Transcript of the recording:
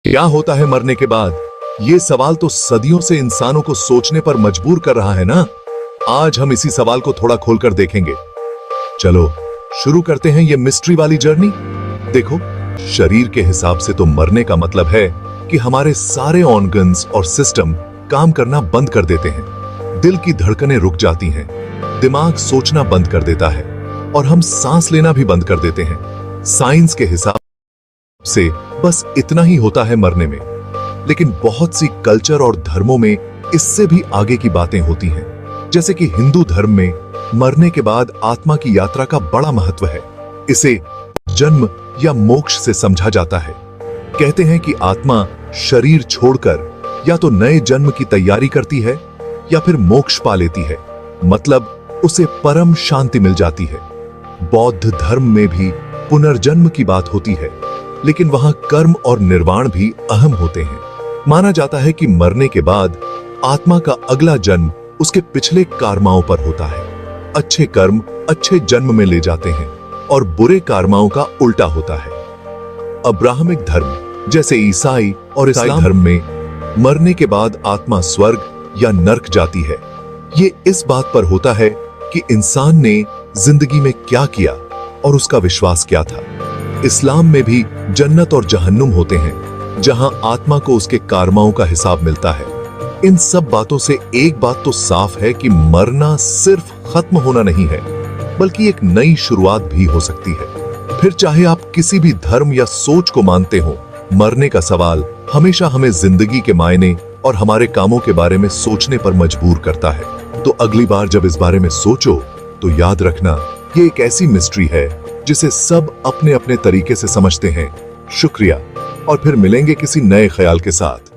क्या होता है मरने के बाद? ये सवाल तो सदियों से इंसानों को सोचने पर मजबूर कर रहा है ना। आज हम इसी सवाल को थोड़ा खोलकर देखेंगे। चलो शुरू करते हैं ये मिस्ट्री वाली जर्नी। देखो, शरीर के हिसाब से तो मरने का मतलब है कि हमारे सारे ऑर्गन्स और सिस्टम काम करना बंद कर देते हैं। दिल की धड़कनें रुक जाती हैं, दिमाग सोचना बंद कर देता है और हम सांस लेना भी बंद कर देते हैं। साइंस के हिसाब से बस इतना ही होता है मरने में। लेकिन बहुत सी कल्चर और धर्मों में इससे भी आगे की बातें होती हैं। जैसे कि हिंदू धर्म में मरने के बाद आत्मा की यात्रा का बड़ा महत्व है। इसे जन्म या मोक्ष से समझा जाता है। कहते हैं कि आत्मा शरीर छोड़कर या तो नए जन्म की तैयारी करती है या फिर मोक्ष पा लेती है, मतलब उसे परम शांति मिल जाती है। बौद्ध धर्म में भी पुनर्जन्म की बात होती है, लेकिन वहां कर्म और निर्वाण भी अहम होते हैं। माना जाता है कि मरने के बाद आत्मा का अगला जन्म उसके पिछले कर्माओं पर होता है। अच्छे कर्म अच्छे जन्म में ले जाते हैं और बुरे कर्माओं का उल्टा होता है। अब्राहमिक धर्म जैसे ईसाई और इस्लाम धर्म में मरने के बाद आत्मा स्वर्ग या नर्क जाती है। ये इस बात पर होता है कि इंसान ने जिंदगी में क्या किया और उसका विश्वास क्या था। इस्लाम में भी जन्नत और जहन्नुम होते हैं, जहां आत्मा को उसके कर्माओं का हिसाब मिलता है। इन सब बातों से एक बात तो साफ है कि मरना सिर्फ खत्म होना नहीं है, बल्कि एक नई शुरुआत भी हो सकती है। फिर चाहे आप किसी भी धर्म या सोच को मानते हो, मरने का सवाल हमेशा हमें जिंदगी के मायने और हमारे कामों के बारे में सोचने पर मजबूर करता है। तो अगली बार जब इस बारे में सोचो तो याद रखना, ये एक ऐसी मिस्ट्री है जिसे सब अपने अपने तरीके से समझते हैं। शुक्रिया, और फिर मिलेंगे किसी नए ख्याल के साथ।